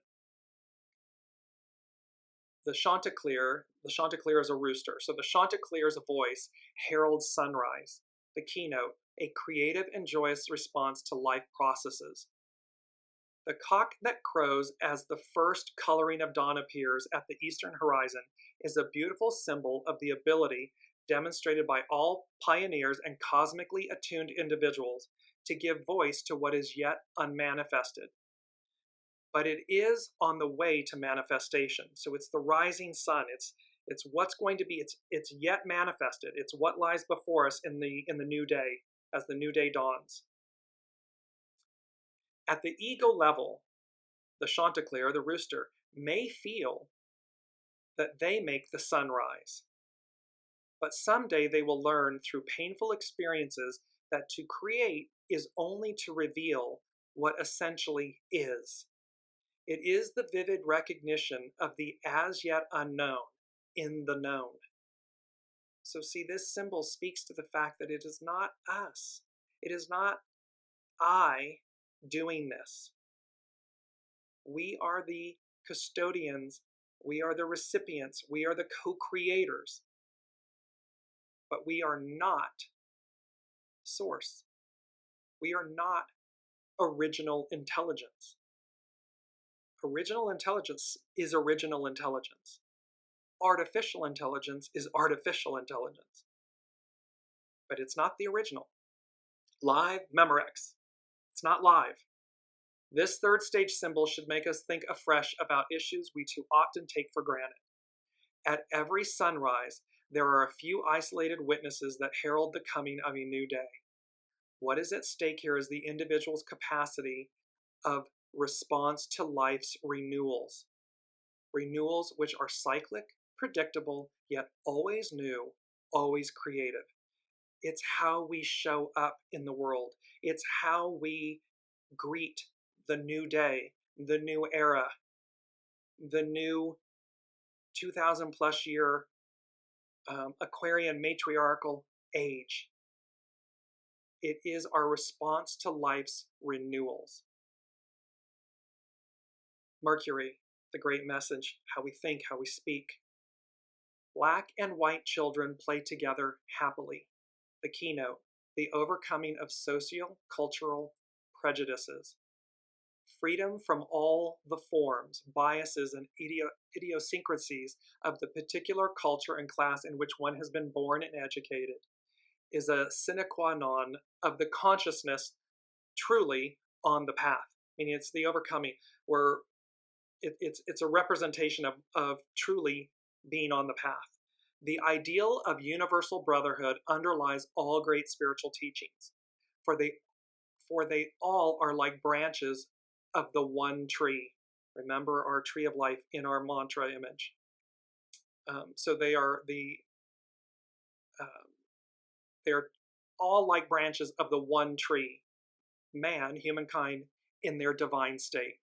The Chanticleer is a rooster. So the Chanticleer's voice heralds sunrise. The keynote, a creative and joyous response to life processes. The cock that crows as the first coloring of dawn appears at the eastern horizon is a beautiful symbol of the ability demonstrated by all pioneers and cosmically attuned individuals to give voice to what is yet unmanifested. But it is on the way to manifestation. So it's the rising sun. It's what's going to be. It's yet manifested. It's what lies before us in the new day as the new day dawns. At the ego level, the Chanticleer, the rooster, may feel that they make the sun rise. But someday they will learn through painful experiences that to create is only to reveal what essentially is. It is the vivid recognition of the as yet unknown, in the known. So see, this symbol speaks to the fact that it is not us. It is not I doing this. We are the custodians. We are the recipients. We are the co-creators. But we are not source. We are not original intelligence. Original intelligence is original intelligence. Artificial intelligence is artificial intelligence. But it's not the original. Live Memorex. It's not live. This third stage symbol should make us think afresh about issues we too often take for granted. At every sunrise, there are a few isolated witnesses that herald the coming of a new day. What is at stake here is the individual's capacity of response to life's renewals. Renewals which are cyclic, predictable, yet always new, always creative. It's how we show up in the world. It's how we greet the new day, the new era, the new 2,000 plus year Aquarian matriarchal age. It is our response to life's renewals. Mercury, the great message, how we think, how we speak. Black and white children play together happily. The keynote, the overcoming of socio-cultural prejudices. Freedom from all the forms, biases, and idiosyncrasies of the particular culture and class in which one has been born and educated is a sine qua non of the consciousness truly on the path. Meaning it's the overcoming, where it's a representation of truly being on the path. The ideal of universal brotherhood underlies all great spiritual teachings, for they all are like branches of the one tree. Remember our tree of life in our mantra image. So they're all like branches of the one tree, man, humankind, in their divine state.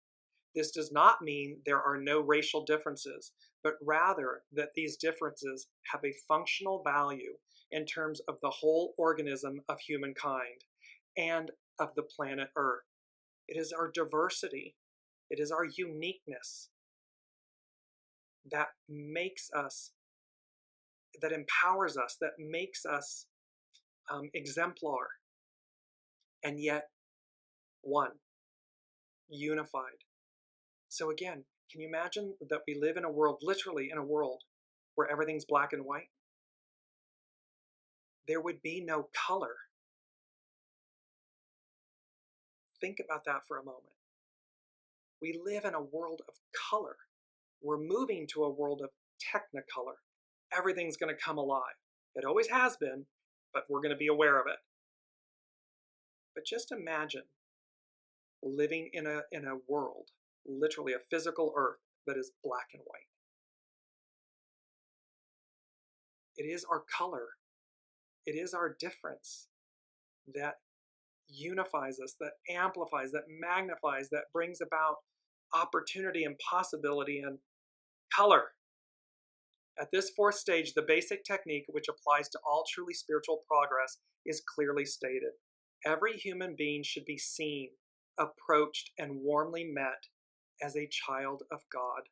This does not mean there are no racial differences, but rather that these differences have a functional value in terms of the whole organism of humankind and of the planet Earth. It is our diversity, it is our uniqueness that makes us, that empowers us, that makes us exemplar, and yet one, unified. So again, can you imagine that we live in a world, literally in a world, where everything's black and white? There would be no color. Think about that for a moment. We live in a world of color. We're moving to a world of technicolor. Everything's going to come alive. It always has been, but we're going to be aware of it. But just imagine living in a world, literally a physical earth, that is black and white. It is our color. It is our difference that unifies us, that amplifies, that magnifies, that brings about opportunity and possibility and color. At this fourth stage, the basic technique which applies to all truly spiritual progress is clearly stated. Every human being should be seen, approached, and warmly met as a child of God,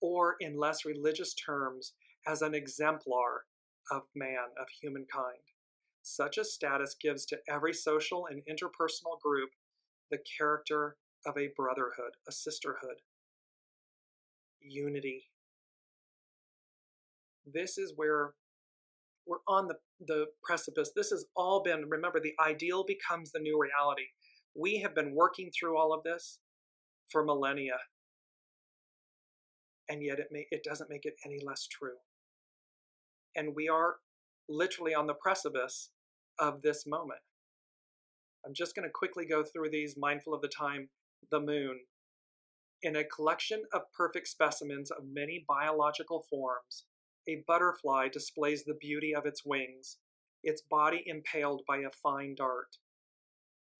or in less religious terms, as an exemplar of man, of humankind. Such a status gives to every social and interpersonal group the character of a brotherhood, a sisterhood, unity. This is where we're on the precipice. This has all been, remember, the ideal becomes the new reality. We have been working through all of this for millennia, and yet it doesn't make it any less true. And we are literally on the precipice of this moment. I'm just going to quickly go through these, mindful of the time. The moon. In a collection of perfect specimens of many biological forms, a butterfly displays the beauty of its wings, its body impaled by a fine dart.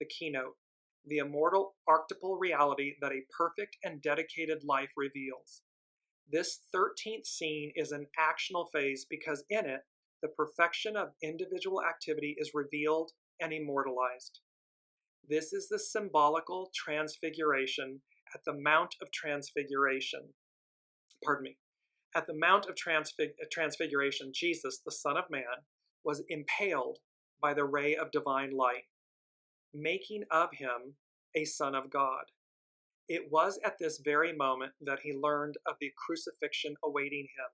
The keynote. The immortal archetypal reality that a perfect and dedicated life reveals. This 13th scene is an actional phase because in it, the perfection of individual activity is revealed and immortalized. This is the symbolical transfiguration at the Mount of Transfiguration. Pardon me. At the Mount of Transfiguration, Jesus, the Son of Man, was impaled by the ray of divine light, making of him a Son of God. It was at this very moment that he learned of the crucifixion awaiting him.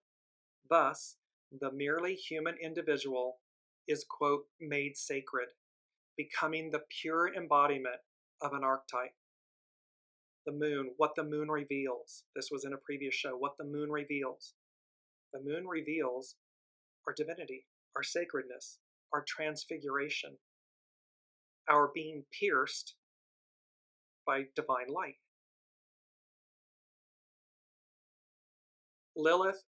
Thus, the merely human individual is, quote, made sacred, becoming the pure embodiment of an archetype. The moon, what the moon reveals. This was in a previous show, what the moon reveals. The moon reveals our divinity, our sacredness, our transfiguration, our being pierced by divine light. Lilith,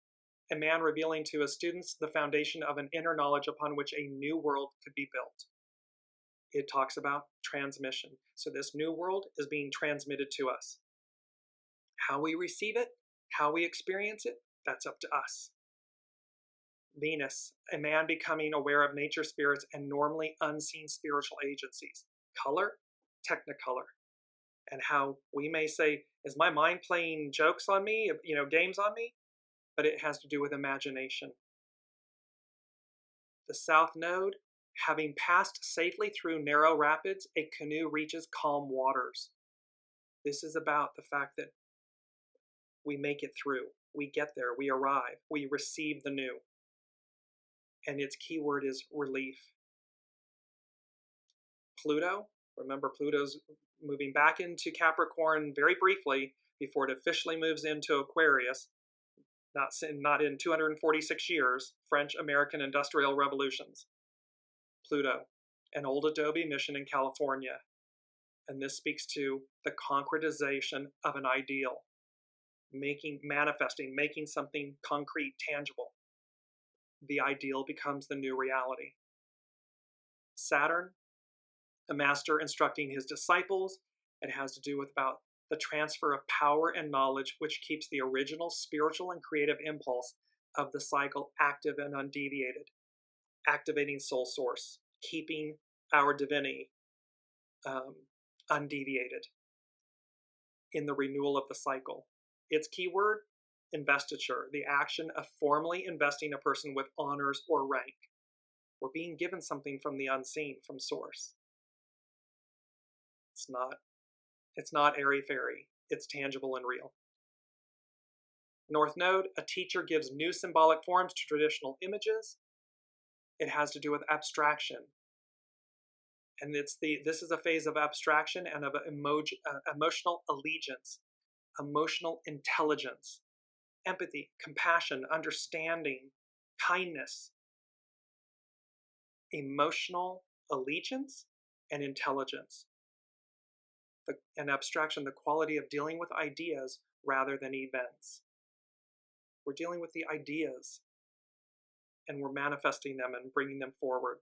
a man revealing to his students the foundation of an inner knowledge upon which a new world could be built. It talks about transmission. So this new world is being transmitted to us. How we receive it, how we experience it, that's up to us. Venus, a man becoming aware of nature spirits and normally unseen spiritual agencies. Color, technicolor. And how we may say, is my mind playing jokes on me, games on me? But it has to do with imagination. The South Node, having passed safely through narrow rapids, a canoe reaches calm waters. This is about the fact that we make it through. We get there. We arrive. We receive the new. And its keyword is relief. Pluto, remember Pluto's moving back into Capricorn very briefly before it officially moves into Aquarius. Not in 246 years, French-American industrial revolutions. Pluto, an old Adobe mission in California. And this speaks to the concretization of an ideal, manifesting, making something concrete, tangible. The ideal becomes the new reality. Saturn, a master instructing his disciples. It has to do with about the transfer of power and knowledge, which keeps the original spiritual and creative impulse of the cycle active and undeviated, activating soul source, keeping our divinity undeviated in the renewal of the cycle. Its keyword, investiture, the action of formally investing a person with honors or rank. We're being given something from the unseen, from source. It's not airy-fairy. It's tangible and real. North Node, a teacher gives new symbolic forms to traditional images. It has to do with abstraction. And this is a phase of abstraction and of emotional allegiance, emotional intelligence, empathy, compassion, understanding, kindness, emotional allegiance and intelligence. And abstraction, the quality of dealing with ideas rather than events. We're dealing with the ideas and we're manifesting them and bringing them forward.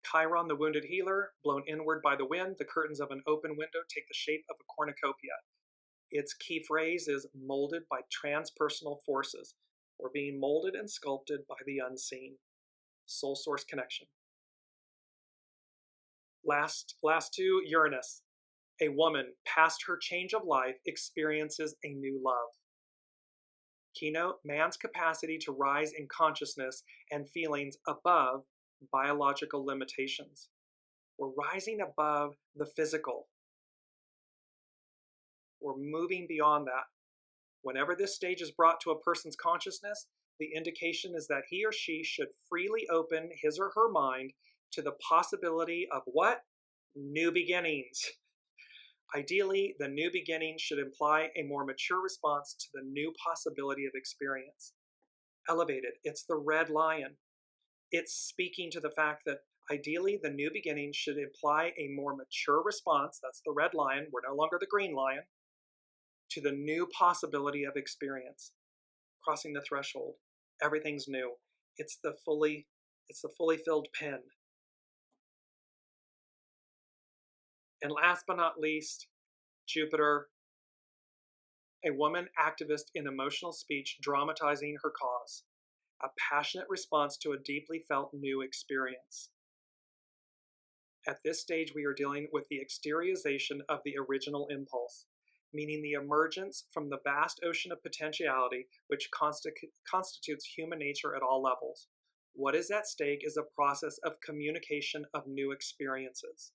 Chiron, the wounded healer, blown inward by the wind, the curtains of an open window take the shape of a cornucopia. Its key phrase is molded by transpersonal forces. We're being molded and sculpted by the unseen. Soul source connection. Last two, Uranus. A woman, past her change of life, experiences a new love. Keynote, man's capacity to rise in consciousness and feelings above biological limitations. We're rising above the physical. We're moving beyond that. Whenever this stage is brought to a person's consciousness, the indication is that he or she should freely open his or her mind to the possibility of what? New beginnings. Ideally, the new beginning should imply a more mature response to the new possibility of experience. Elevated, it's the red lion. It's speaking to the fact that ideally the new beginning should imply a more mature response, that's the red lion, we're no longer the green lion, to the new possibility of experience. Crossing the threshold, everything's new. It's the fully filled pen. And last but not least, Jupiter, a woman activist in emotional speech dramatizing her cause, a passionate response to a deeply felt new experience. At this stage, we are dealing with the exteriorization of the original impulse, meaning the emergence from the vast ocean of potentiality which constitutes human nature at all levels. What is at stake is a process of communication of new experiences.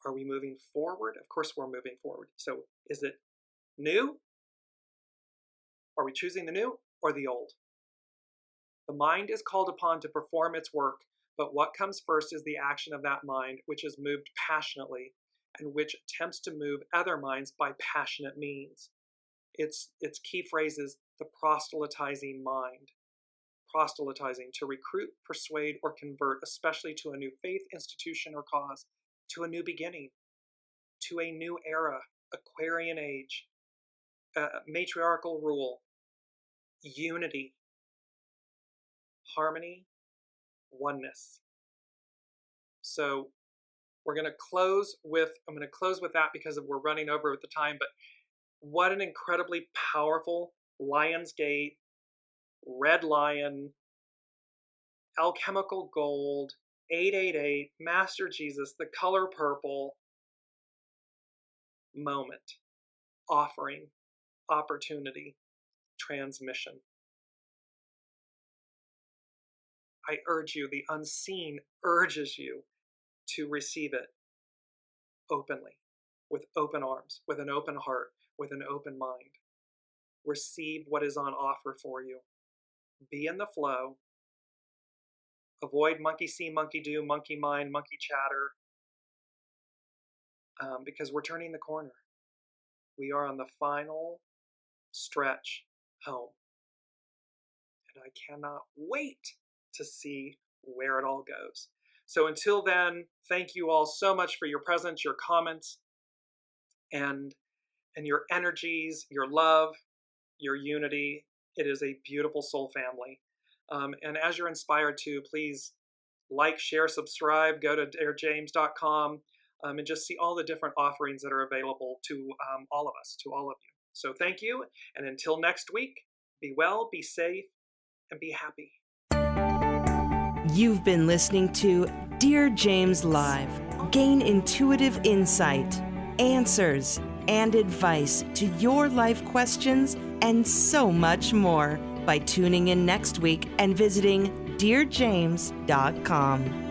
Are we moving forward? Of course we're moving forward. So is it new? Are we choosing the new or the old? The mind is called upon to perform its work, but what comes first is the action of that mind, which is moved passionately and which attempts to move other minds by passionate means. Its key phrase is the proselytizing mind. Proselytizing, to recruit, persuade, or convert, especially to a new faith, institution, or cause, to a new beginning, to a new era, Aquarian age, matriarchal rule, unity, harmony, oneness. So I'm going to close with that because we're running over with the time, but what an incredibly powerful Lionsgate, Red Lion, Alchemical Gold, 888, Master Jesus, the color purple moment, offering, opportunity, transmission. I urge you, the unseen urges you to receive it openly, with open arms, with an open heart, with an open mind. Receive what is on offer for you. Be in the flow. Avoid monkey see, monkey do, monkey mind, monkey chatter, because we're turning the corner. We are on the final stretch home. And I cannot wait to see where it all goes. So until then, thank you all so much for your presence, your comments, and your energies, your love, your unity. It is a beautiful soul family. And as you're inspired to, please like, share, subscribe, go to Dearjames.com, and just see all the different offerings that are available to all of us, to all of you. So thank you, and until next week, be well, be safe, and be happy. You've been listening to Dear James Live. Gain intuitive insight, answers, and advice to your life questions, and so much more by tuning in next week and visiting Dearjames.com.